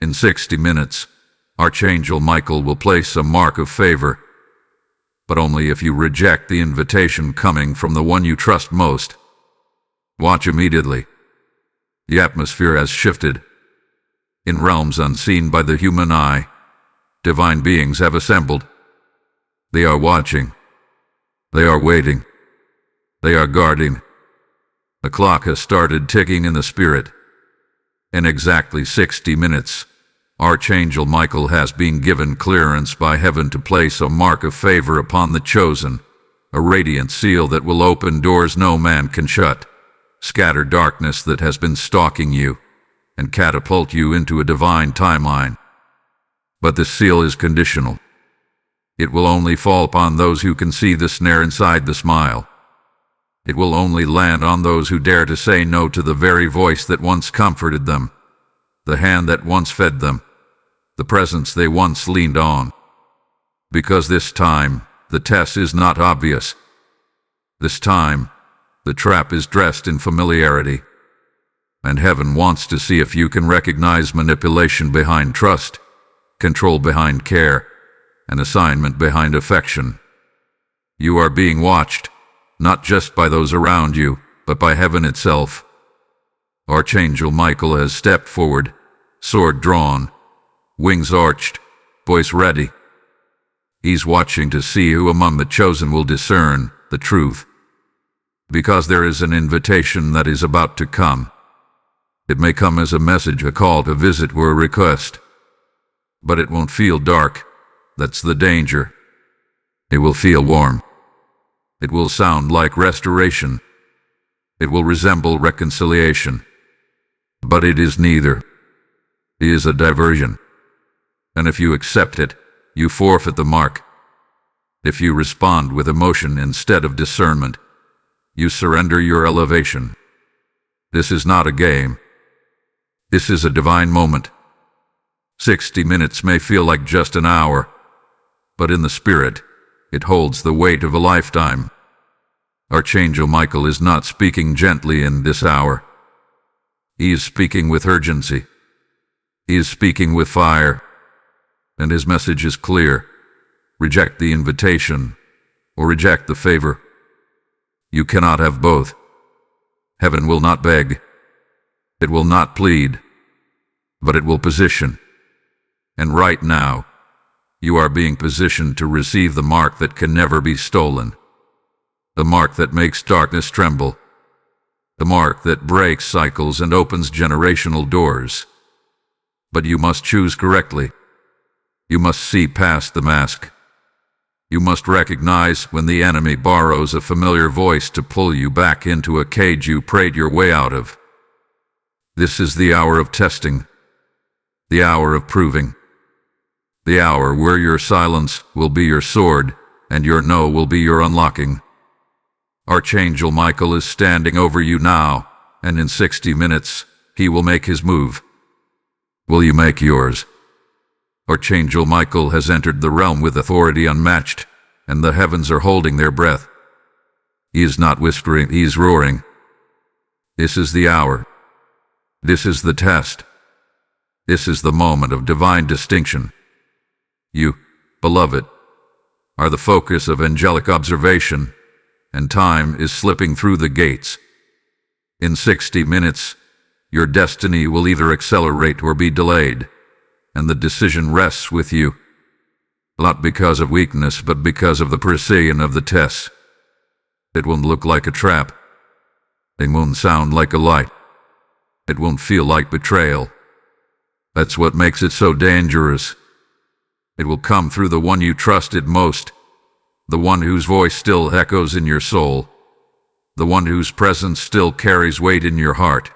In 60 minutes, Archangel Michael will place a mark of favor, but only if you reject the invitation coming from the one you trust most. Watch immediately. The atmosphere has shifted. In realms unseen by the human eye, divine beings have assembled. They are watching. They are waiting. They are guarding. The clock has started ticking in the spirit. In exactly 60 minutes, Archangel Michael has been given clearance by heaven to place a mark of favor upon the chosen, a radiant seal that will open doors no man can shut, scatter darkness that has been stalking you, and catapult you into a divine timeline. But this seal is conditional. It will only fall upon those who can see the snare inside the smile. It will only land on those who dare to say no to the very voice that once comforted them, the hand that once fed them, the presence they once leaned on. Because this time, the test is not obvious. This time, the trap is dressed in familiarity. And heaven wants to see if you can recognize manipulation behind trust, control behind care, and assignment behind affection. You are being watched, not just by those around you, but by heaven itself. Archangel Michael has stepped forward, sword drawn, wings arched, voice ready. He's watching to see who among the chosen will discern the truth. Because there is an invitation that is about to come. It may come as a message, a call to visit, or a request. But it won't feel dark. That's the danger. It will feel warm. It will sound like restoration. It will resemble reconciliation. But it is neither. It is a diversion. And if you accept it, you forfeit the mark. If you respond with emotion instead of discernment, you surrender your elevation. This is not a game. This is a divine moment. 60 minutes may feel like just an hour, but in the spirit, it holds the weight of a lifetime. Archangel Michael is not speaking gently in this hour. He is speaking with urgency. He is speaking with fire. And his message is clear. Reject the invitation, or reject the favor. You cannot have both. Heaven will not beg. It will not plead. But it will position. And right now, you are being positioned to receive the mark that can never be stolen. The mark that makes darkness tremble. The mark that breaks cycles and opens generational doors. But you must choose correctly. You must see past the mask. You must recognize when the enemy borrows a familiar voice to pull you back into a cage you prayed your way out of. This is the hour of testing. The hour of proving. The hour where your silence will be your sword and your no will be your unlocking. Archangel Michael is standing over you now, and in 60 minutes, he will make his move. Will you make yours? Archangel Michael has entered the realm with authority unmatched, and the heavens are holding their breath. He is not whispering, he is roaring. This is the hour. This is the test. This is the moment of divine distinction. You, beloved, are the focus of angelic observation, and time is slipping through the gates. In 60 minutes, your destiny will either accelerate or be delayed, and the decision rests with you. Not because of weakness, but because of the precision of the test. It won't look like a trap. It won't sound like a light. It won't feel like betrayal. That's what makes it so dangerous. It will come through the one you trusted most, the one whose voice still echoes in your soul, the one whose presence still carries weight in your heart.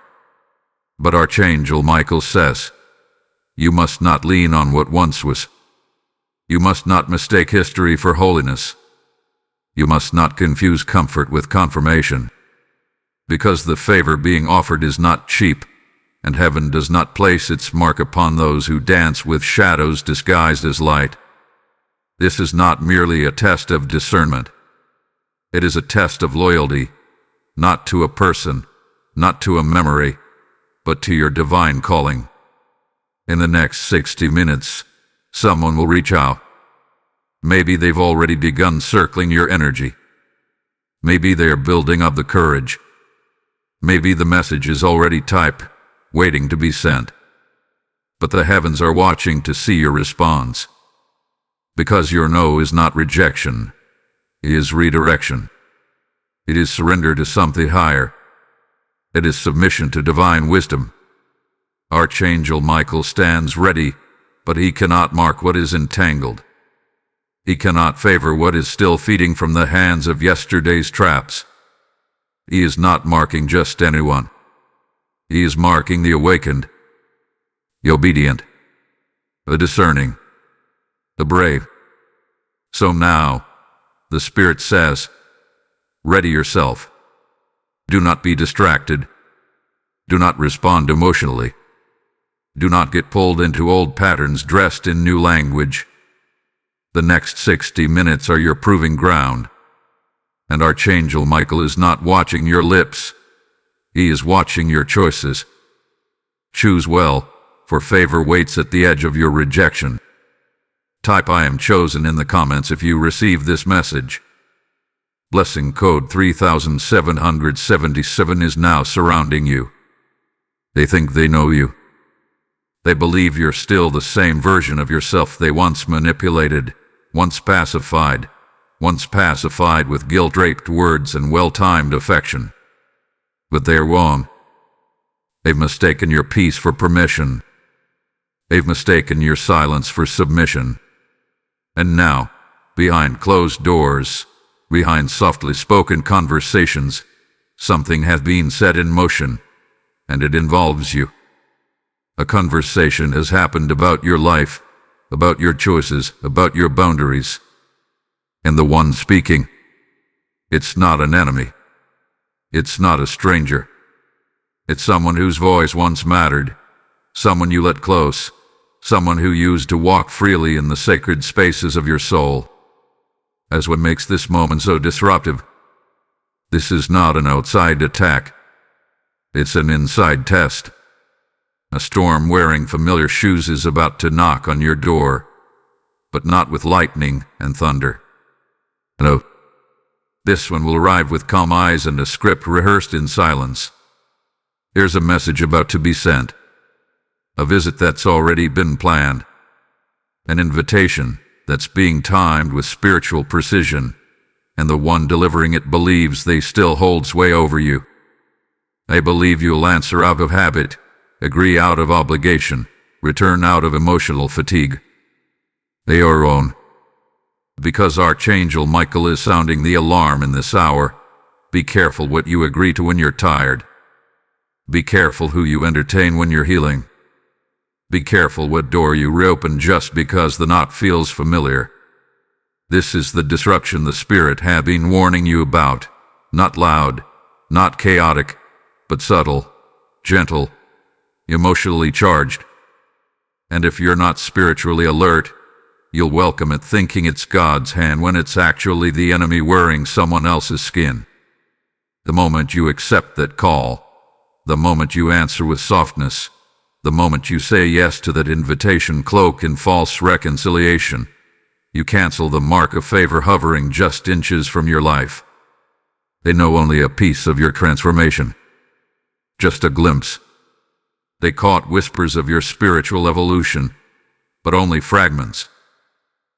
But Archangel Michael says, you must not lean on what once was. You must not mistake history for holiness. You must not confuse comfort with confirmation. Because the favor being offered is not cheap, and heaven does not place its mark upon those who dance with shadows disguised as light. This is not merely a test of discernment. It is a test of loyalty, not to a person, not to a memory, but to your divine calling. In the next 60 minutes, someone will reach out. Maybe they've already begun circling your energy. Maybe they are building up the courage. Maybe the message is already typed, waiting to be sent. But the heavens are watching to see your response. Because your no is not rejection, it is redirection. It is surrender to something higher. It is submission to divine wisdom. Archangel Michael stands ready, but he cannot mark what is entangled. He cannot favor what is still feeding from the hands of yesterday's traps. He is not marking just anyone. He is marking the awakened, the obedient, the discerning, the brave. So now, the Spirit says, ready yourself. Do not be distracted. Do not respond emotionally. Do not get pulled into old patterns dressed in new language. The next 60 minutes are your proving ground. And Archangel Michael is not watching your lips. He is watching your choices. Choose well, for favor waits at the edge of your rejection. Type "I am chosen" in the comments if you receive this message. Blessing code 3777 is now surrounding you. They think they know you. They believe you're still the same version of yourself they once manipulated, once pacified with guilt-draped words and well-timed affection. But they're wrong. They've mistaken your peace for permission. They've mistaken your silence for submission. And now, behind closed doors, behind softly spoken conversations, something has been set in motion, and it involves you. A conversation has happened about your life, about your choices, about your boundaries. And the one speaking, it's not an enemy. It's not a stranger. It's someone whose voice once mattered, someone you let close, someone who used to walk freely in the sacred spaces of your soul. As what makes this moment so disruptive, this is not an outside attack. It's an inside test. A storm wearing familiar shoes is about to knock on your door, but not with lightning and thunder. No, this one will arrive with calm eyes and a script rehearsed in silence. Here's a message about to be sent. A visit that's already been planned. An invitation that's being timed with spiritual precision, and the one delivering it believes they still hold sway over you. They believe you'll answer out of habit, agree out of obligation, return out of emotional fatigue. They are wrong. Because Archangel Michael is sounding the alarm in this hour, be careful what you agree to when you're tired. Be careful who you entertain when you're healing. Be careful what door you reopen just because the knot feels familiar. This is the disruption the Spirit had been warning you about. Not loud, not chaotic, but subtle, gentle, emotionally charged. And if you're not spiritually alert, you'll welcome it thinking it's God's hand when it's actually the enemy wearing someone else's skin. The moment you accept that call, the moment you answer with softness, the moment you say yes to that invitation cloaked in false reconciliation, you cancel the mark of favor hovering just inches from your life. They know only a piece of your transformation, just a glimpse. They caught whispers of your spiritual evolution, but only fragments.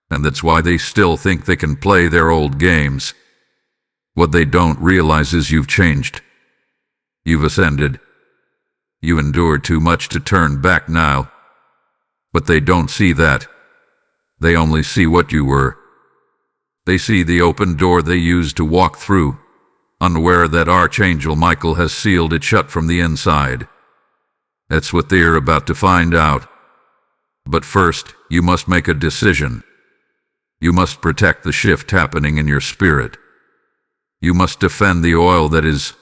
And that's why they still think they can play their old games. What they don't realize is you've changed. You've ascended. You endured too much to turn back now. But they don't see that. They only see what you were. They see the open door they used to walk through, unaware that Archangel Michael has sealed it shut from the inside. That's what they're about to find out. But first, you must make a decision. You must protect the shift happening in your spirit. You must defend the oil that is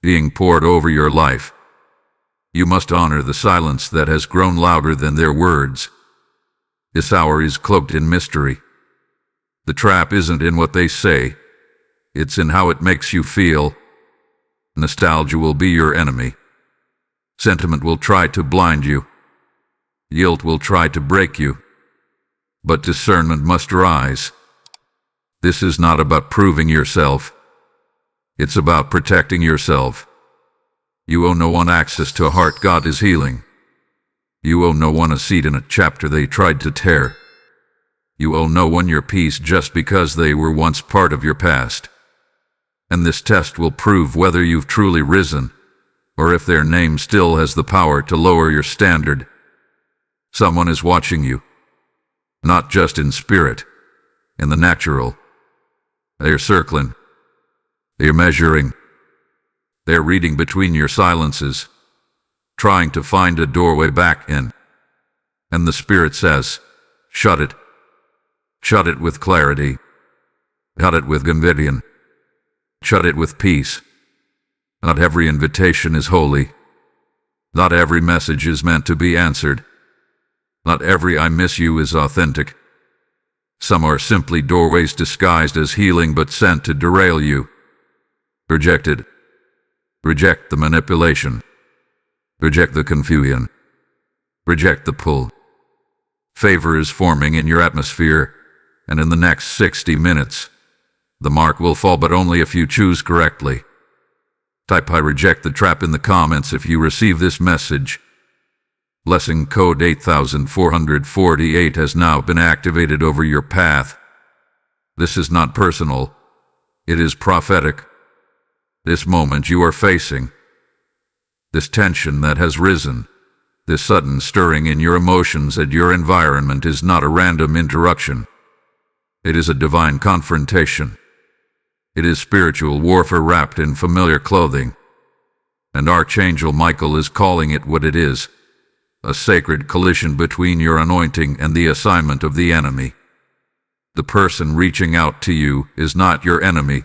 being poured over your life. You must honor the silence that has grown louder than their words. This hour is cloaked in mystery. The trap isn't in what they say. It's in how it makes you feel. Nostalgia will be your enemy. Sentiment will try to blind you. Guilt will try to break you, but discernment must rise. This is not about proving yourself. It's about protecting yourself. You owe no one access to a heart God is healing. You owe no one a seat in a chapter they tried to tear. You owe no one your peace just because they were once part of your past. And this test will prove whether you've truly risen, or if their name still has the power to lower your standard. Someone is watching you, not just in spirit, in the natural. They're circling. They're measuring. They're reading between your silences, trying to find a doorway back in. And the Spirit says, shut it. Shut it with clarity. Shut it with conviction. Shut it with peace. Not every invitation is holy. Not every message is meant to be answered. Not every I miss you is authentic. Some are simply doorways disguised as healing but sent to derail you. Reject it. Reject the manipulation. Reject the confusion. Reject the pull. Favor is forming in your atmosphere, and in the next 60 minutes, the mark will fall, but only if you choose correctly. Type I reject the trap in the comments if you receive this message. Blessing code 8448 has now been activated over your path. This is not personal. It is prophetic. This moment you are facing, this tension that has risen, this sudden stirring in your emotions and your environment is not a random interruption. It is a divine confrontation. It is spiritual warfare wrapped in familiar clothing. And Archangel Michael is calling it what it is, a sacred collision between your anointing and the assignment of the enemy. The person reaching out to you is not your enemy,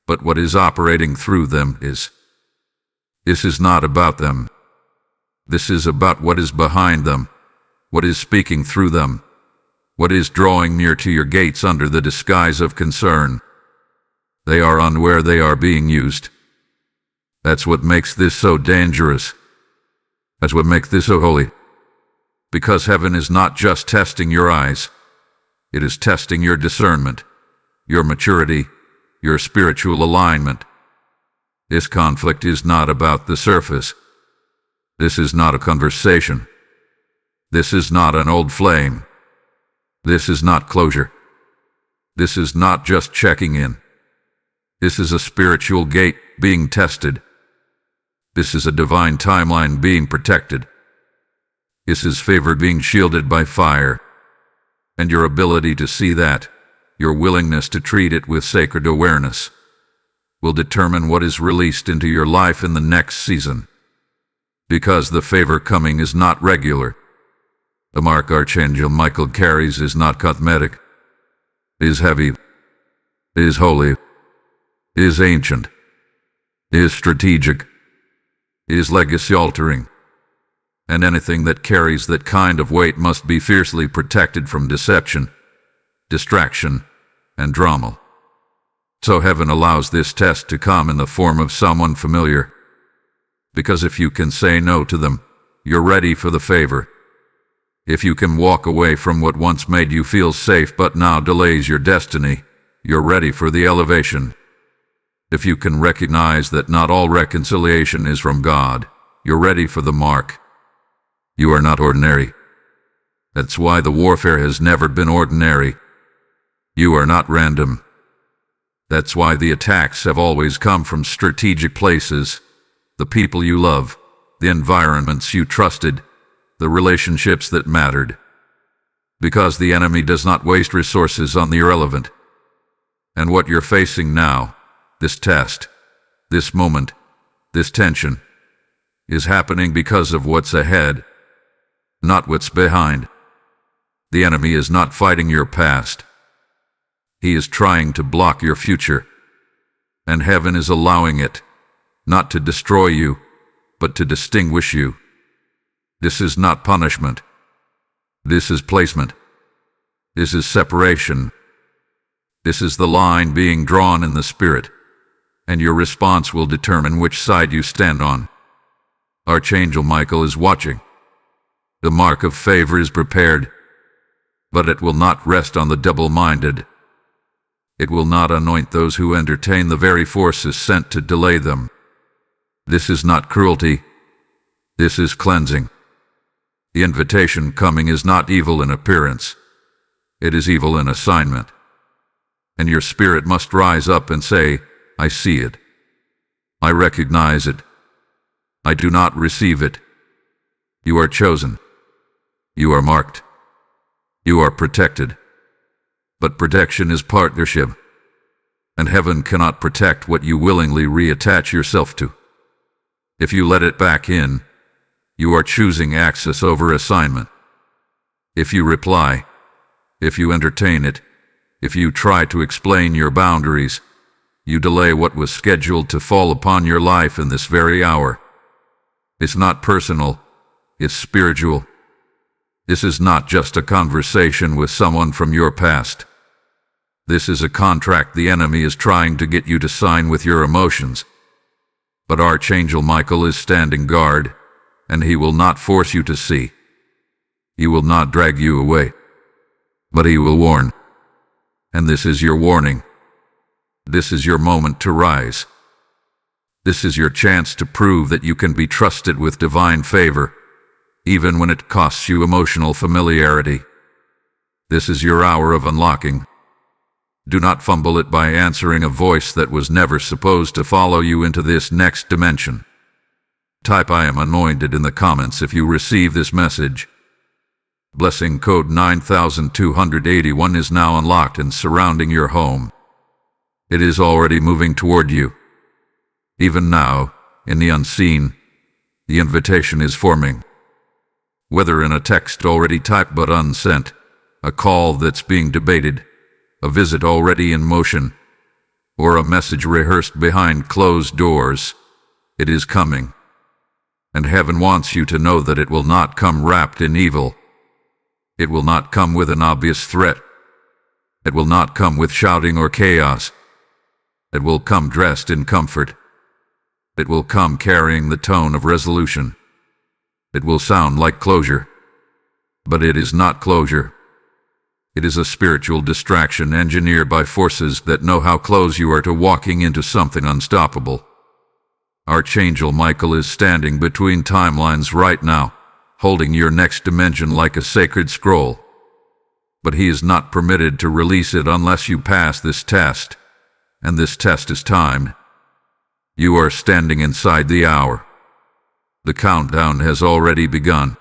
but what is operating through them is. This is not about them. This is about what is behind them, what is speaking through them, what is drawing near to your gates under the disguise of concern. They are unaware they are being used. That's what makes this so dangerous. That's what makes this so holy. Because heaven is not just testing your eyes. It is testing your discernment, your maturity, your spiritual alignment. This conflict is not about the surface. This is not a conversation. This is not an old flame. This is not closure. This is not just checking in. This is a spiritual gate being tested. This is a divine timeline being protected. This is favor being shielded by fire. And your ability to see that, your willingness to treat it with sacred awareness, will determine what is released into your life in the next season. Because the favor coming is not regular. The mark Archangel Michael carries is not cosmetic. It is heavy. It is holy. It is ancient. It is strategic. It is legacy-altering. And anything that carries that kind of weight must be fiercely protected from deception, distraction, and drama. So heaven allows this test to come in the form of someone familiar. Because if you can say no to them, you're ready for the favor. If you can walk away from what once made you feel safe but now delays your destiny, you're ready for the elevation. If you can recognize that not all reconciliation is from God, you're ready for the mark. You are not ordinary. That's why the warfare has never been ordinary. You are not random. That's why the attacks have always come from strategic places, the people you love, the environments you trusted, the relationships that mattered. Because the enemy does not waste resources on the irrelevant. And what you're facing now, this test, this moment, this tension, is happening because of what's ahead, not what's behind. The enemy is not fighting your past. He is trying to block your future. And heaven is allowing it, not to destroy you, but to distinguish you. This is not punishment. This is placement. This is separation. This is the line being drawn in the spirit, and your response will determine which side you stand on. Archangel Michael is watching. The mark of favor is prepared, but it will not rest on the double-minded. It will not anoint those who entertain the very forces sent to delay them. This is not cruelty. This is cleansing. The invitation coming is not evil in appearance. It is evil in assignment. And your spirit must rise up and say, I see it. I recognize it. I do not receive it. You are chosen. You are marked. You are protected. But protection is partnership, and heaven cannot protect what you willingly reattach yourself to. If you let it back in, you are choosing access over assignment. If you reply, if you entertain it, if you try to explain your boundaries, you delay what was scheduled to fall upon your life in this very hour. It's not personal, it's spiritual. This is not just a conversation with someone from your past. This is a contract the enemy is trying to get you to sign with your emotions. But Archangel Michael is standing guard, and he will not force you to see. He will not drag you away, but he will warn. And this is your warning. This is your moment to rise. This is your chance to prove that you can be trusted with divine favor, even when it costs you emotional familiarity. This is your hour of unlocking. Do not fumble it by answering a voice that was never supposed to follow you into this next dimension. Type I am anointed in the comments if you receive this message. Blessing code 9281 is now unlocked and surrounding your home. It is already moving toward you. Even now, in the unseen, the invitation is forming. Whether in a text already typed but unsent, a call that's being debated, a visit already in motion, or a message rehearsed behind closed doors, it is coming. And heaven wants you to know that it will not come wrapped in evil. It will not come with an obvious threat. It will not come with shouting or chaos. It will come dressed in comfort. It will come carrying the tone of resolution. It will sound like closure, but it is not closure. It is a spiritual distraction engineered by forces that know how close you are to walking into something unstoppable. Archangel Michael is standing between timelines right now, holding your next dimension like a sacred scroll. But he is not permitted to release it unless you pass this test, and this test is timed. You are standing inside the hour. The countdown has already begun.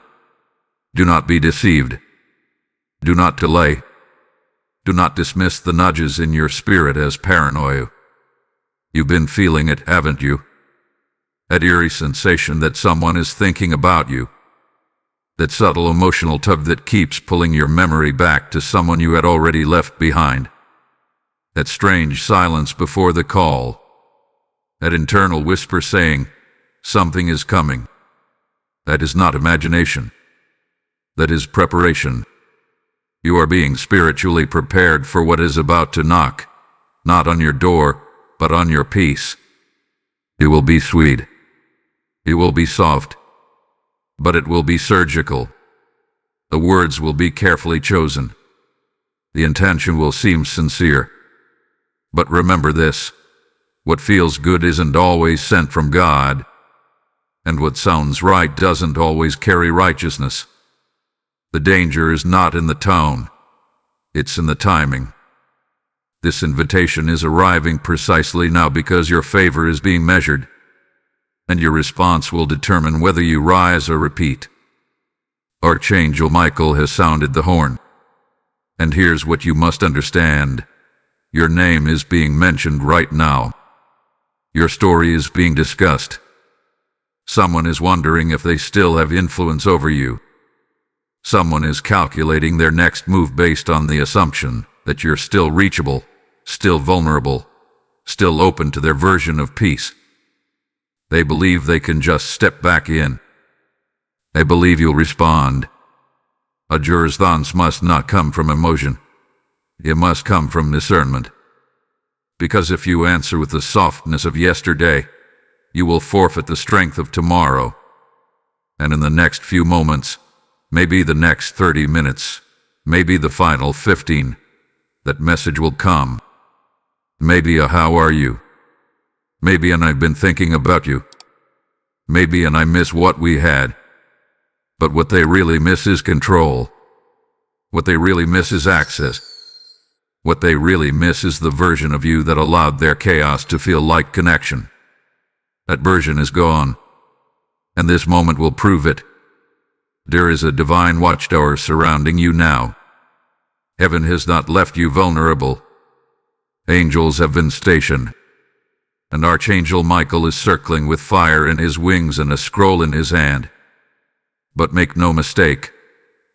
Do not be deceived. Do not delay. Do not dismiss the nudges in your spirit as paranoia. You've been feeling it, haven't you? That eerie sensation that someone is thinking about you. That subtle emotional tug that keeps pulling your memory back to someone you had already left behind. That strange silence before the call. That internal whisper saying, something is coming. That is not imagination. That is preparation. You are being spiritually prepared for what is about to knock, not on your door, but on your peace. It will be sweet. It will be soft. But it will be surgical. The words will be carefully chosen. The intention will seem sincere. But remember this. What feels good isn't always sent from God. And what sounds right doesn't always carry righteousness. The danger is not in the tone. It's in the timing. This invitation is arriving precisely now because your favor is being measured, and your response will determine whether you rise or repeat. Archangel Michael has sounded the horn. And here's what you must understand. Your name is being mentioned right now. Your story is being discussed. Someone is wondering if they still have influence over you. Someone is calculating their next move based on the assumption that you're still reachable, still vulnerable, still open to their version of peace. They believe they can just step back in. They believe you'll respond. A response must not come from emotion. It must come from discernment. Because if you answer with the softness of yesterday, you will forfeit the strength of tomorrow. And in the next few moments, maybe the next 30 minutes, maybe the final 15. That message will come. Maybe a how are you? Maybe an I've been thinking about you. Maybe an I miss what we had. But what they really miss is control. What they really miss is access. What they really miss is the version of you that allowed their chaos to feel like connection. That version is gone, and this moment will prove it. There is a divine watchtower surrounding you now. Heaven has not left you vulnerable. Angels have been stationed, and Archangel Michael is circling with fire in his wings and a scroll in his hand. But make no mistake,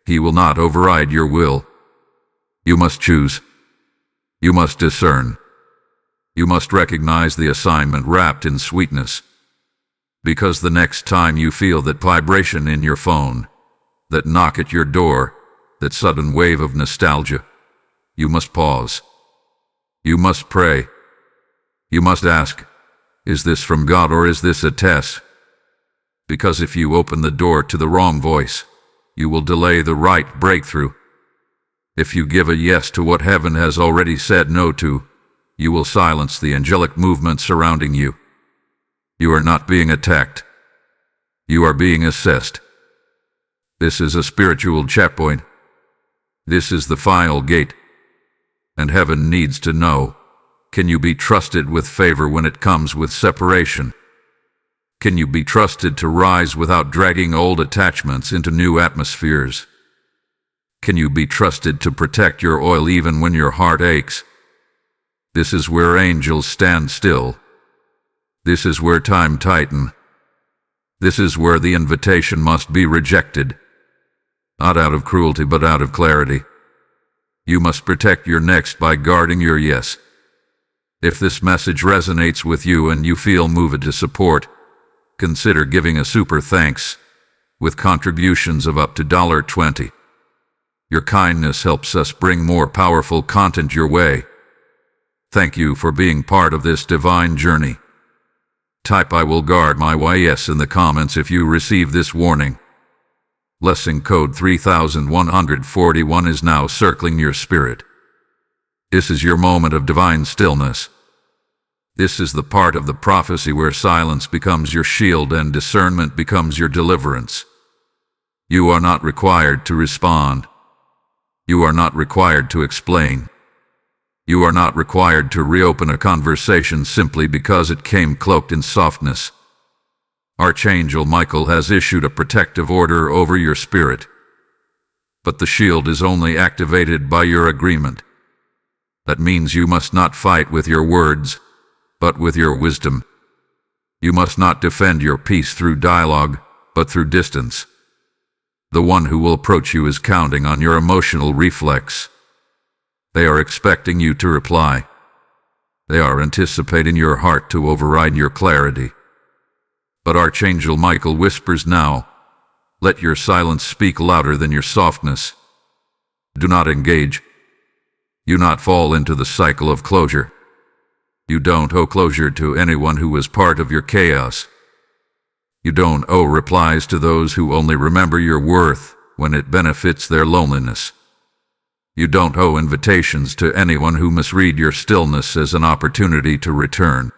he will not override your will. You must choose. You must discern. You must recognize the assignment wrapped in sweetness. Because the next time you feel that vibration in your phone, that knock at your door, that sudden wave of nostalgia, you must pause. You must pray. You must ask, is this from God or is this a test? Because if you open the door to the wrong voice, you will delay the right breakthrough. If you give a yes to what heaven has already said no to, you will silence the angelic movement surrounding you. You are not being attacked. You are being assessed. This is a spiritual checkpoint. This is the final gate. And heaven needs to know, can you be trusted with favor when it comes with separation? Can you be trusted to rise without dragging old attachments into new atmospheres? Can you be trusted to protect your oil even when your heart aches? This is where angels stand still. This is where time tighten. This is where the invitation must be rejected. Not out of cruelty, but out of clarity. You must protect your next by guarding your yes. If this message resonates with you and you feel moved to support, consider giving a super thanks with contributions of up to $20. Your kindness helps us bring more powerful content your way. Thank you for being part of this divine journey. Type I will guard my YS in the comments if you receive this warning. Blessing code 3141 is now circling your spirit. This is your moment of divine stillness. This is the part of the prophecy where silence becomes your shield and discernment becomes your deliverance. You are not required to respond. You are not required to explain. You are not required to reopen a conversation simply because it came cloaked in softness. Archangel Michael has issued a protective order over your spirit. But the shield is only activated by your agreement. That means you must not fight with your words, but with your wisdom. You must not defend your peace through dialogue, but through distance. The one who will approach you is counting on your emotional reflex. They are expecting you to reply. They are anticipating your heart to override your clarity. But Archangel Michael whispers now, let your silence speak louder than your softness. Do not engage. You not fall into the cycle of closure. You don't owe closure to anyone who was part of your chaos. You don't owe replies to those who only remember your worth when it benefits their loneliness. You don't owe invitations to anyone who misread your stillness as an opportunity to return.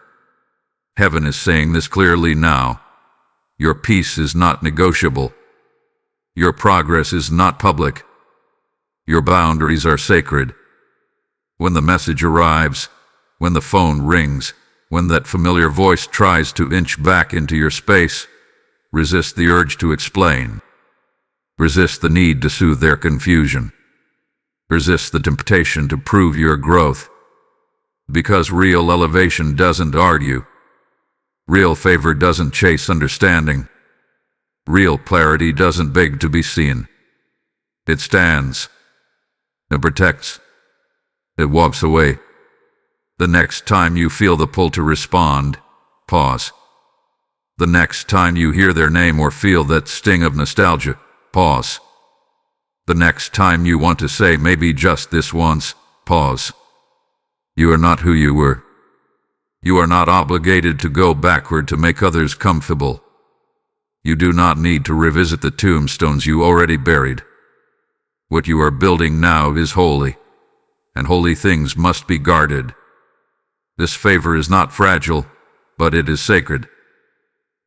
Heaven is saying this clearly now. Your peace is not negotiable. Your progress is not public. Your boundaries are sacred. When the message arrives, when the phone rings, when that familiar voice tries to inch back into your space, resist the urge to explain. Resist the need to soothe their confusion. Resist the temptation to prove your growth. Because real elevation doesn't argue. Real favor doesn't chase understanding. Real clarity doesn't beg to be seen. It stands. It protects. It walks away. The next time you feel the pull to respond, pause. The next time you hear their name or feel that sting of nostalgia, pause. The next time you want to say maybe just this once, pause. You are not who you were. You are not obligated to go backward to make others comfortable. You do not need to revisit the tombstones you already buried. What you are building now is holy, and holy things must be guarded. This favor is not fragile, but it is sacred.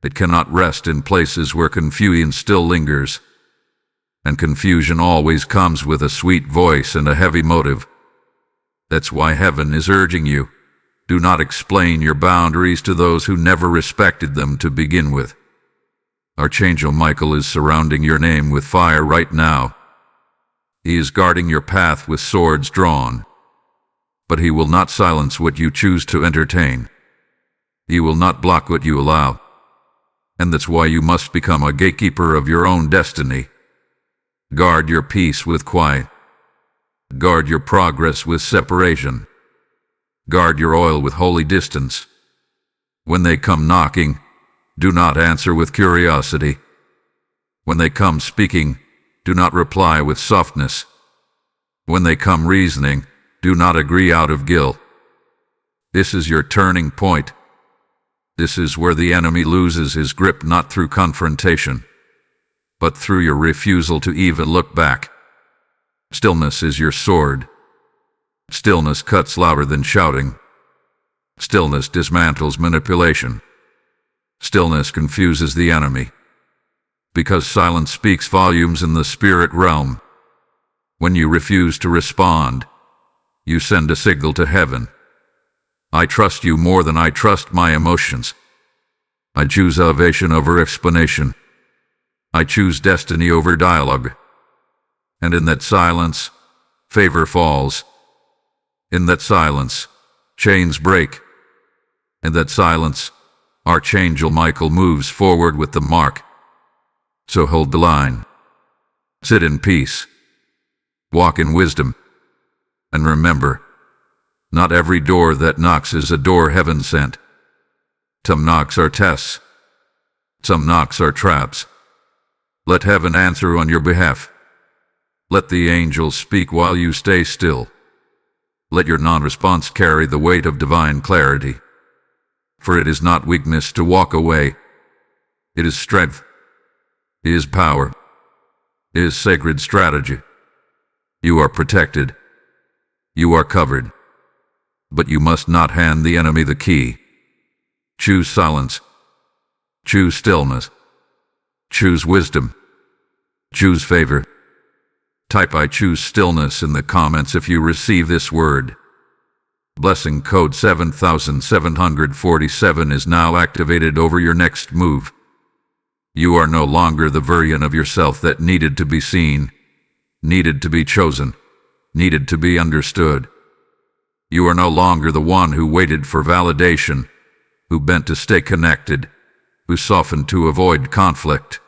It cannot rest in places where confusion still lingers, and confusion always comes with a sweet voice and a heavy motive. That's why heaven is urging you, do not explain your boundaries to those who never respected them to begin with. Archangel Michael is surrounding your name with fire right now. He is guarding your path with swords drawn. But he will not silence what you choose to entertain. He will not block what you allow. And that's why you must become a gatekeeper of your own destiny. Guard your peace with quiet. Guard your progress with separation. Guard your oil with holy distance. When they come knocking, do not answer with curiosity. When they come speaking, do not reply with softness. When they come reasoning, do not agree out of guilt. This is your turning point. This is where the enemy loses his grip, not through confrontation, but through your refusal to even look back. Stillness is your sword. Stillness cuts louder than shouting. Stillness dismantles manipulation. Stillness confuses the enemy. Because silence speaks volumes in the spirit realm. When you refuse to respond, you send a signal to heaven. I trust you more than I trust my emotions. I choose elevation over explanation. I choose destiny over dialogue. And in that silence, favor falls. In that silence, chains break. In that silence, Archangel Michael moves forward with the mark. So hold the line. Sit in peace. Walk in wisdom. And remember, not every door that knocks is a door heaven sent. Some knocks are tests. Some knocks are traps. Let heaven answer on your behalf. Let the angels speak while you stay still. Let your non-response carry the weight of divine clarity. For it is not weakness to walk away. It is strength. It is power. It is sacred strategy. You are protected. You are covered. But you must not hand the enemy the key. Choose silence. Choose stillness. Choose wisdom. Choose favor. Type I choose stillness in the comments if you receive this word. Blessing code 7747 is now activated over your next move. You are no longer the version of yourself that needed to be seen, needed to be chosen, needed to be understood. You are no longer the one who waited for validation, who bent to stay connected, who softened to avoid conflict.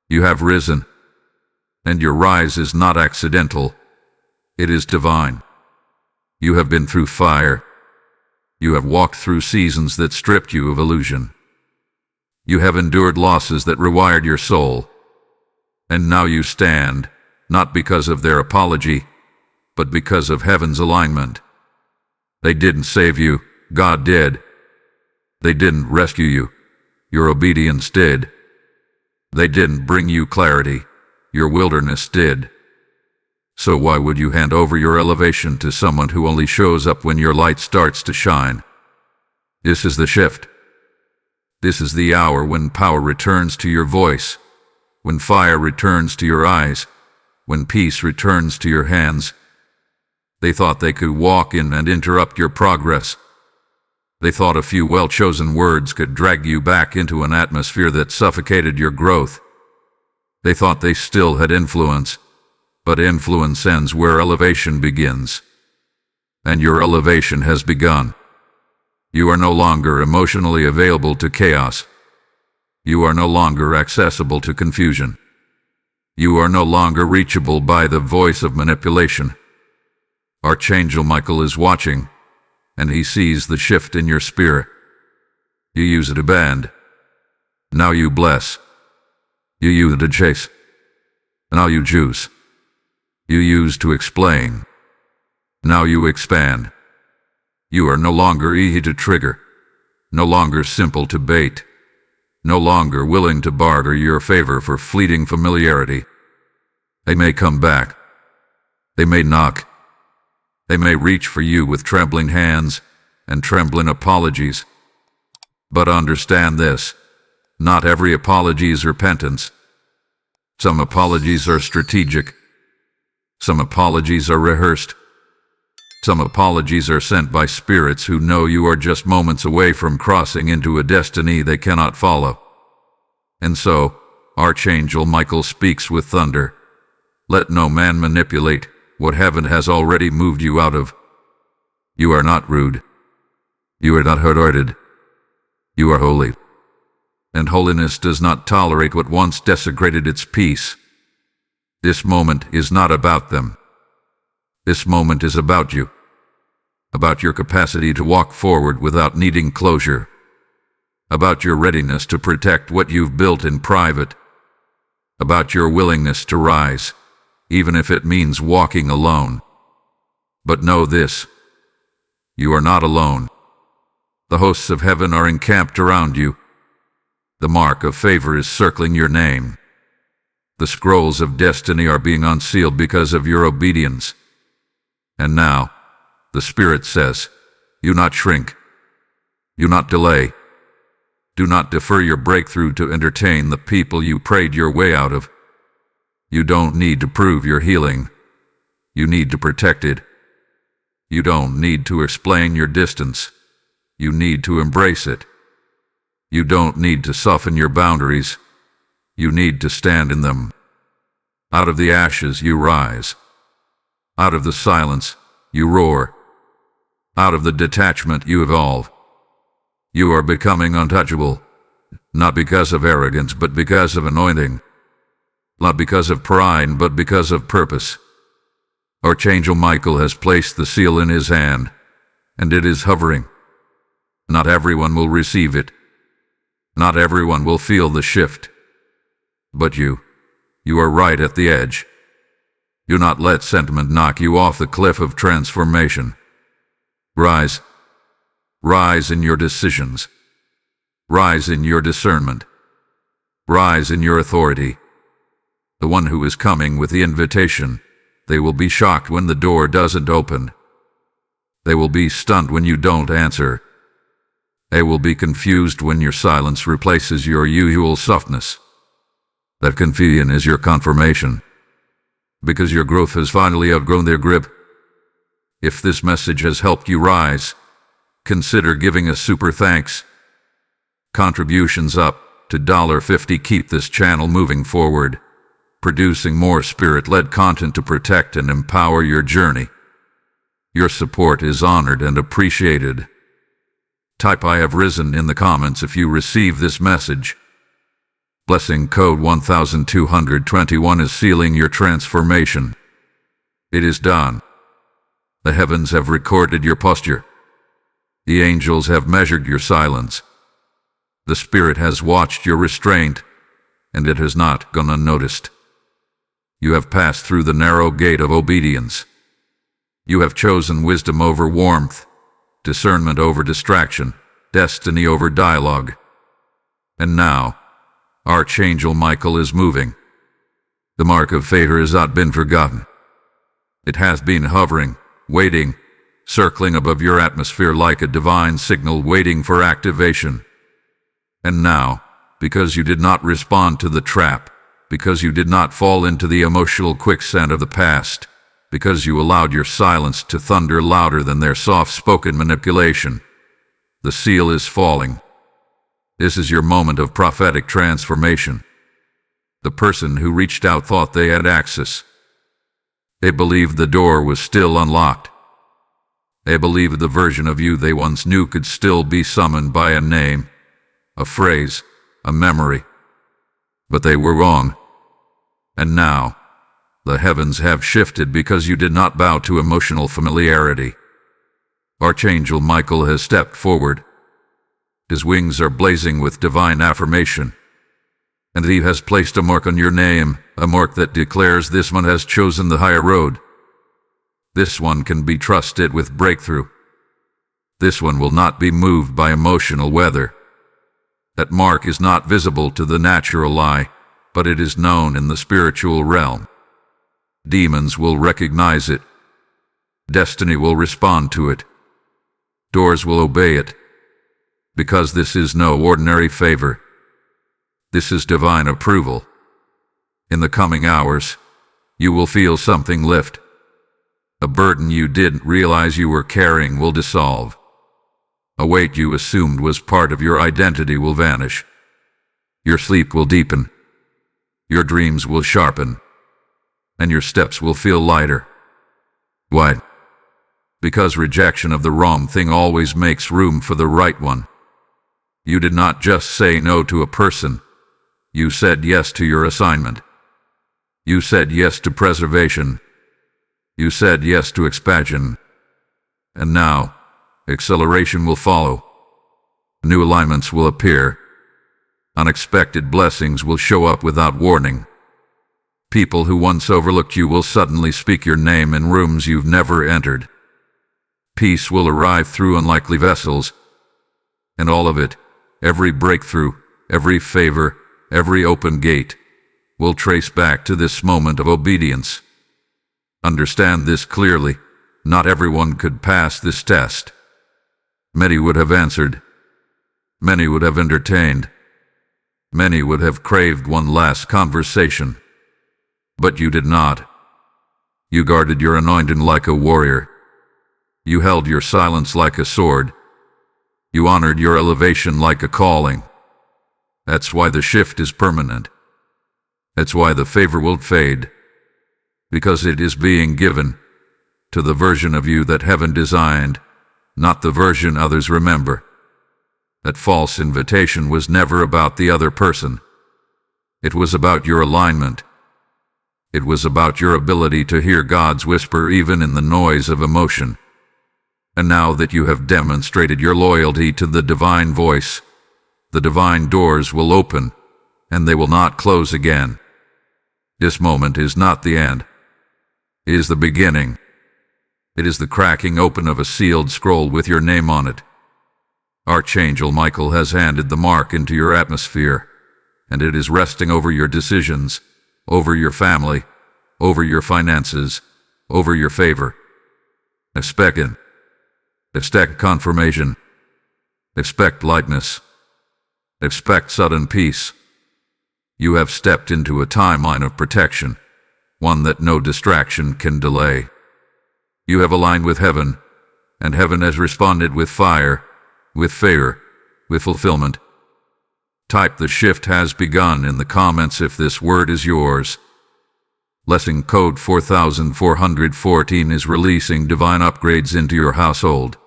You have risen, and your rise is not accidental. It is divine. You have been through fire. You have walked through seasons that stripped you of illusion. You have endured losses that rewired your soul. And now you stand, not because of their apology, but because of heaven's alignment. They didn't save you, God did. They didn't rescue you, your obedience did. They didn't bring you clarity, your wilderness did. So why would you hand over your elevation to someone who only shows up when your light starts to shine? This is the shift. This is the hour when power returns to your voice, when fire returns to your eyes, when peace returns to your hands. They thought they could walk in and interrupt your progress. They thought a few well-chosen words could drag you back into an atmosphere that suffocated your growth. They thought they still had influence, but influence ends where elevation begins. And your elevation has begun. You are no longer emotionally available to chaos. You are no longer accessible to confusion. You are no longer reachable by the voice of manipulation. Archangel Michael is watching, and he sees the shift in your spirit. You use it to bend. Now you bless. You use it to chase. Now you juice. You use to explain. Now you expand. You are no longer easy to trigger, no longer simple to bait. no longer willing to barter your favor for fleeting familiarity. They may come back. They may knock. They may reach for you with trembling hands and trembling apologies. But understand this, not every apology is repentance. Some apologies are strategic. Some apologies are rehearsed. Some apologies are sent by spirits who know you are just moments away from crossing into a destiny they cannot follow. And so, Archangel Michael speaks with thunder. Let no man manipulate what heaven has already moved you out of. You are not rude. You are not hard-hearted. You are holy. And holiness does not tolerate what once desecrated its peace. This moment is not about them. This moment is about you, about your capacity to walk forward without needing closure, about your readiness to protect what you've built in private, about your willingness to rise, even if it means walking alone. But know this, you are not alone. The hosts of heaven are encamped around you. The mark of favor is circling your name. The scrolls of destiny are being unsealed because of your obedience. And now, the Spirit says, do not shrink. Do not delay. Do not defer your breakthrough to entertain the people you prayed your way out of. You don't need to prove your healing. You need to protect it. You don't need to explain your distance. You need to embrace it. You don't need to soften your boundaries. You need to stand in them. Out of the ashes you rise. Out of the silence you roar. Out of the detachment you evolve. You are becoming untouchable, not because of arrogance, but because of anointing. Not because of pride, but because of purpose. Archangel Michael has placed the seal in his hand, and it is hovering. Not everyone will receive it. Not everyone will feel the shift. But you are right at the edge. Do not let sentiment knock you off the cliff of transformation. Rise. Rise in your decisions. Rise in your discernment. Rise in your authority. The one who is coming with the invitation, they will be shocked when the door doesn't open. They will be stunned when you don't answer. They will be confused when your silence replaces your usual softness. That confusion is your confirmation, because your growth has finally outgrown their grip. If this message has helped you rise, consider giving a super thanks. Contributions up to $50 keep this channel moving forward, producing more spirit-led content to protect and empower your journey. Your support is honored and appreciated. Type "I have risen" in the comments if you receive this message. Blessing code 1221 is sealing your transformation. It is done. The heavens have recorded your posture. The angels have measured your silence. The Spirit has watched your restraint, and it has not gone unnoticed. You have passed through the narrow gate of obedience. You have chosen wisdom over warmth, discernment over distraction, destiny over dialogue. And now, Archangel Michael is moving. The mark of favor has not been forgotten. It has been hovering, waiting, circling above your atmosphere like a divine signal waiting for activation. And now, because you did not respond to the trap, because you did not fall into the emotional quicksand of the past, because you allowed your silence to thunder louder than their soft-spoken manipulation, the seal is falling. This is your moment of prophetic transformation. The person who reached out thought they had access. They believed the door was still unlocked. They believed the version of you they once knew could still be summoned by a name, a phrase, a memory. But they were wrong. And now, the heavens have shifted because you did not bow to emotional familiarity. Archangel Michael has stepped forward. His wings are blazing with divine affirmation. And he has placed a mark on your name, a mark that declares this one has chosen the higher road. This one can be trusted with breakthrough. This one will not be moved by emotional weather. That mark is not visible to the natural eye, but it is known in the spiritual realm. Demons will recognize it. Destiny will respond to it. Doors will obey it. Because this is no ordinary favor. This is divine approval. In the coming hours, you will feel something lift. A burden you didn't realize you were carrying will dissolve. A weight you assumed was part of your identity will vanish. Your sleep will deepen. Your dreams will sharpen. And your steps will feel lighter. Why? Because rejection of the wrong thing always makes room for the right one. You did not just say no to a person. You said yes to your assignment. You said yes to preservation. You said yes to expansion. And now, acceleration will follow. New alignments will appear. Unexpected blessings will show up without warning. People who once overlooked you will suddenly speak your name in rooms you've never entered. Peace will arrive through unlikely vessels. And all of it, every breakthrough, every favor, every open gate, will trace back to this moment of obedience. Understand this clearly. Not everyone could pass this test. Many would have answered. Many would have entertained. Many would have craved one last conversation. But you did not. You guarded your anointing like a warrior. You held your silence like a sword. You honored your elevation like a calling. That's why the shift is permanent. That's why the favor will fade. Because it is being given to the version of you that heaven designed, not the version others remember. That false invitation was never about the other person. It was about your alignment. It was about your ability to hear God's whisper even in the noise of emotion. And now that you have demonstrated your loyalty to the divine voice, the divine doors will open, and they will not close again. This moment is not the end. It is the beginning. It is the cracking open of a sealed scroll with your name on it. Archangel Michael has handed the mark into your atmosphere, and it is resting over your decisions, over your family, over your finances, over your favor. Expect it. Expect confirmation. Expect lightness. Expect sudden peace. You have stepped into a timeline of protection, one that no distraction can delay. You have aligned with heaven, and heaven has responded with fire, with favor, with fulfillment. Type "the shift has begun" in the comments if this word is yours. Lesson code 4414 is releasing divine upgrades into your household.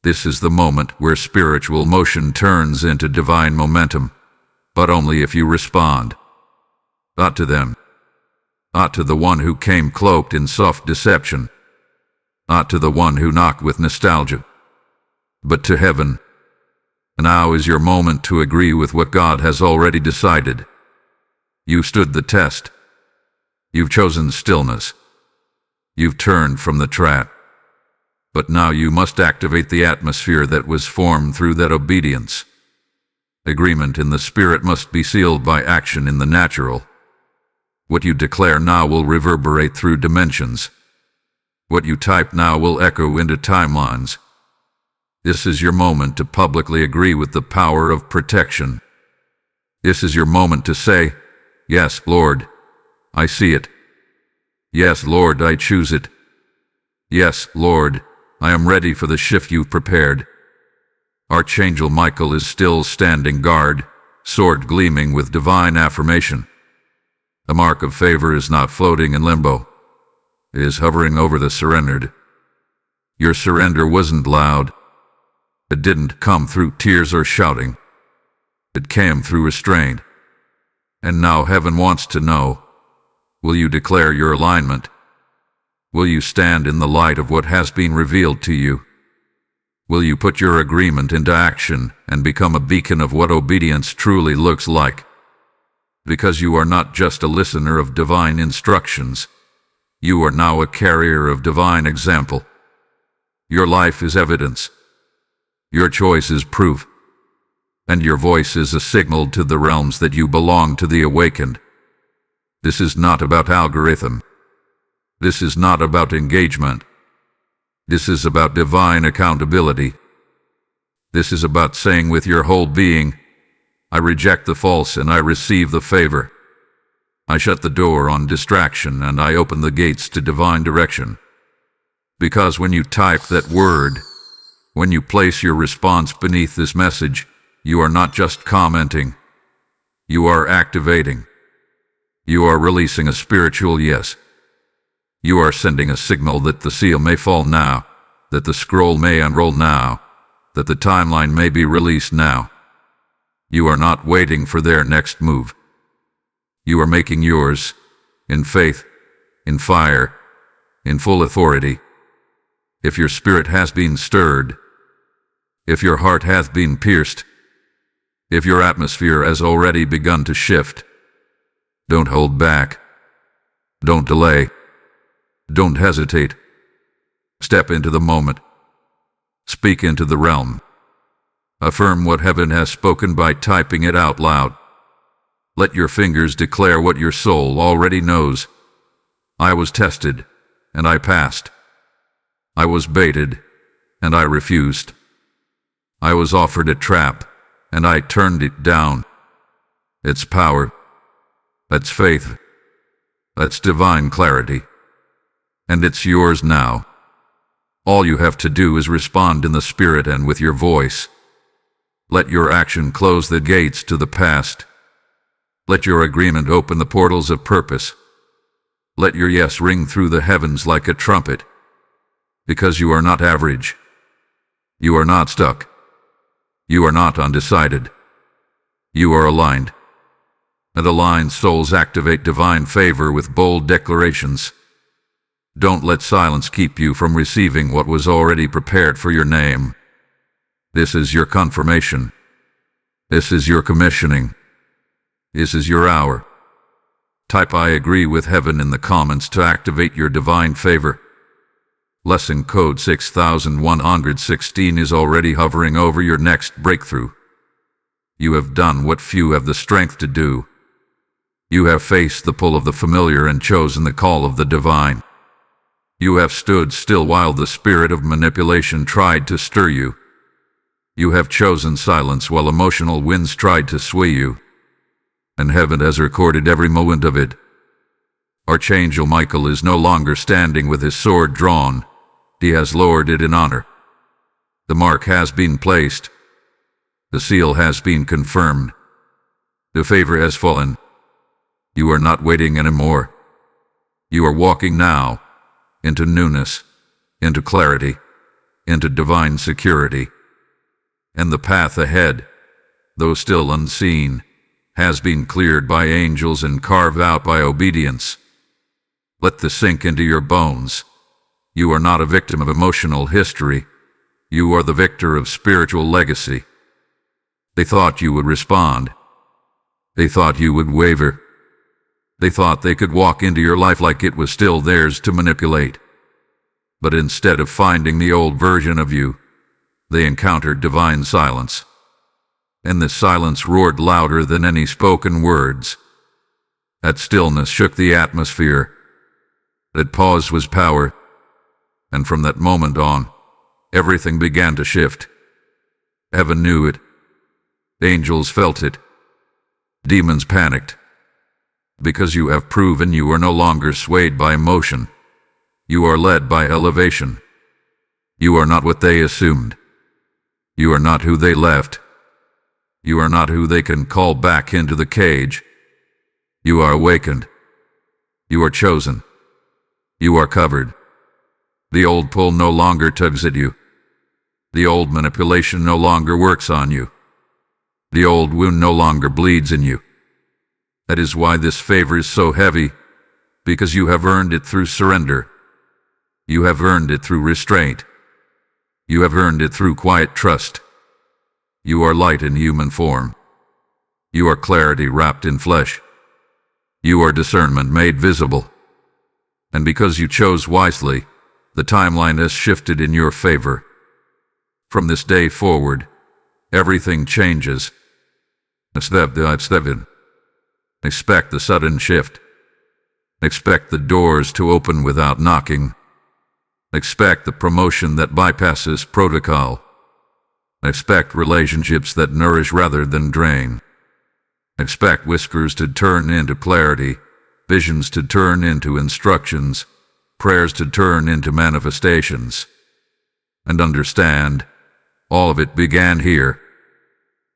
This is the moment where spiritual motion turns into divine momentum, but only if you respond. Not to them. Not to the one who came cloaked in soft deception. Not to the one who knocked with nostalgia. But to heaven. Now is your moment to agree with what God has already decided. You stood the test. You've chosen stillness. You've turned from the trap. But now you must activate the atmosphere that was formed through that obedience. Agreement in the spirit must be sealed by action in the natural. What you declare now will reverberate through dimensions. What you type now will echo into timelines. This is your moment to publicly agree with the power of protection. This is your moment to say, "Yes, Lord, I see it. Yes, Lord, I choose it. Yes, Lord, I am ready for the shift you've prepared." Archangel Michael is still standing guard, sword gleaming with divine affirmation. The mark of favor is not floating in limbo. It is hovering over the surrendered. Your surrender wasn't loud. It didn't come through tears or shouting. It came through restraint. And now heaven wants to know, will you declare your alignment? Will you stand in the light of what has been revealed to you? Will you put your agreement into action and become a beacon of what obedience truly looks like? Because you are not just a listener of divine instructions. You are now a carrier of divine example. Your life is evidence. Your choice is proof. and your voice is a signal to the realms that you belong to the awakened. This is not about algorithm. This is not about engagement. This is about divine accountability. This is about saying with your whole being, I reject the false and I receive the favor. I shut the door on distraction and I open the gates to divine direction. Because when you type that word, when you place your response beneath this message, you are not just commenting. You are activating. You are releasing a spiritual yes. You are sending a signal that the seal may fall now, that the scroll may unroll now, that the timeline may be released now. You are not waiting for their next move. You are making yours, in faith, in fire, in full authority. If your spirit has been stirred, if your heart hath been pierced, if your atmosphere has already begun to shift, don't hold back. Don't delay. Don't hesitate. Step into the moment. Speak into the realm. Affirm what heaven has spoken by typing it out loud. Let your fingers declare what your soul already knows. I was tested, and I passed. I was baited, and I refused. I was offered a trap, and I turned it down. It's power. That's faith. That's divine clarity. And it's yours now. All you have to do is respond in the spirit and with your voice. Let your action close the gates to the past. Let your agreement open the portals of purpose. Let your yes ring through the heavens like a trumpet. Because you are not average. You are not stuck. You are not undecided. You are aligned. And aligned souls activate divine favor with bold declarations. Don't let silence keep you from receiving what was already prepared for your name. This is your confirmation. This is your commissioning. This is your hour. Type I agree with heaven in the comments to activate your divine favor. Lesson code 6116 is already hovering over your next breakthrough. You have done what few have the strength to do. You have faced the pull of the familiar and chosen the call of the divine. You have stood still while the spirit of manipulation tried to stir you. You have chosen silence while emotional winds tried to sway you. And heaven has recorded every moment of it. Archangel Michael is no longer standing with his sword drawn. He has lowered it in honor. The mark has been placed. The seal has been confirmed. The favor has fallen. You are not waiting anymore. You are walking now into newness, into clarity, into divine security. And the path ahead, though still unseen, has been cleared by angels and carved out by obedience. Let this sink into your bones. You are not a victim of emotional history. You are the victor of spiritual legacy. They thought you would respond. They thought you would waver. They thought they could walk into your life like it was still theirs to manipulate. But instead of finding the old version of you, they encountered divine silence. And this silence roared louder than any spoken words. That stillness shook the atmosphere. That pause was power. And from that moment on, everything began to shift. Heaven knew it. Angels felt it. Demons panicked. Because you have proven you are no longer swayed by emotion. You are led by elevation. You are not what they assumed. You are not who they left. You are not who they can call back into the cage. You are awakened. You are chosen. You are covered. The old pull no longer tugs at you. The old manipulation no longer works on you. The old wound no longer bleeds in you. That is why this favor is so heavy, because you have earned it through surrender. You have earned it through restraint. You have earned it through quiet trust. You are light in human form. You are clarity wrapped in flesh. You are discernment made visible. And because you chose wisely, the timeline has shifted in your favor. From this day forward, everything changes. Expect the sudden shift. Expect the doors to open without knocking. Expect the promotion that bypasses protocol. Expect relationships that nourish rather than drain. Expect whispers to turn into clarity, visions to turn into instructions, prayers to turn into manifestations. And understand, all of it began here,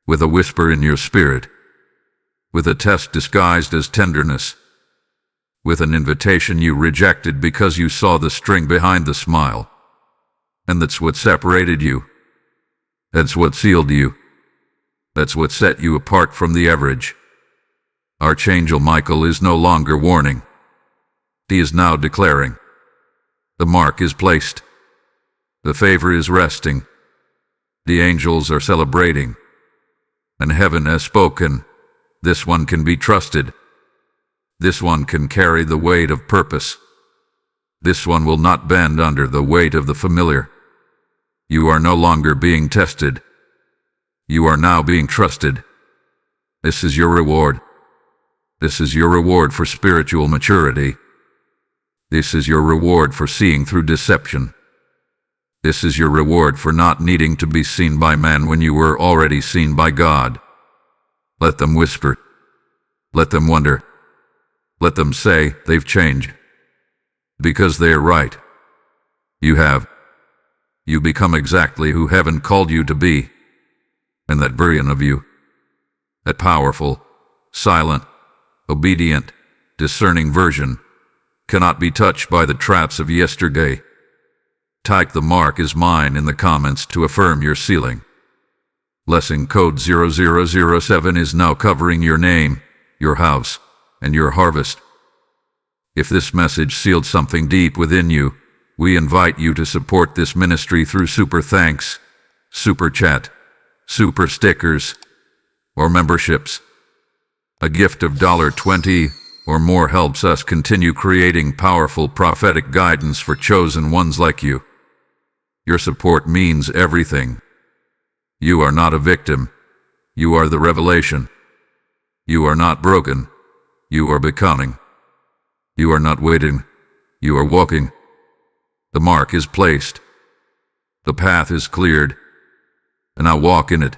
with a whisper in your spirit, with a test disguised as tenderness, with an invitation you rejected because you saw the string behind the smile. And that's what separated you. That's what sealed you. That's what set you apart from the average. Archangel Michael is no longer warning. He is now declaring. The mark is placed. The favor is resting. The angels are celebrating. And heaven has spoken. This one can be trusted. This one can carry the weight of purpose. This one will not bend under the weight of the familiar. You are no longer being tested. You are now being trusted. This is your reward. This is your reward for spiritual maturity. This is your reward for seeing through deception. This is your reward for not needing to be seen by man when you were already seen by God. Let them whisper. Let them wonder. Let them say they've changed. Because they are right. You have. You become exactly who heaven called you to be. And that version of you, that powerful, silent, obedient, discerning version, cannot be touched by the traps of yesterday. Type "the mark is mine" in the comments to affirm your sealing. Blessing code 0007 is now covering your name, your house, and your harvest. If this message sealed something deep within you, we invite you to support this ministry through super thanks, super chat, super stickers, or memberships. A gift of $20 or more helps us continue creating powerful prophetic guidance for chosen ones like you. Your support means everything. You are not a victim. You are the revelation. You are not broken. You are becoming. You are not waiting. You are walking. The mark is placed. The path is cleared. And I walk in it.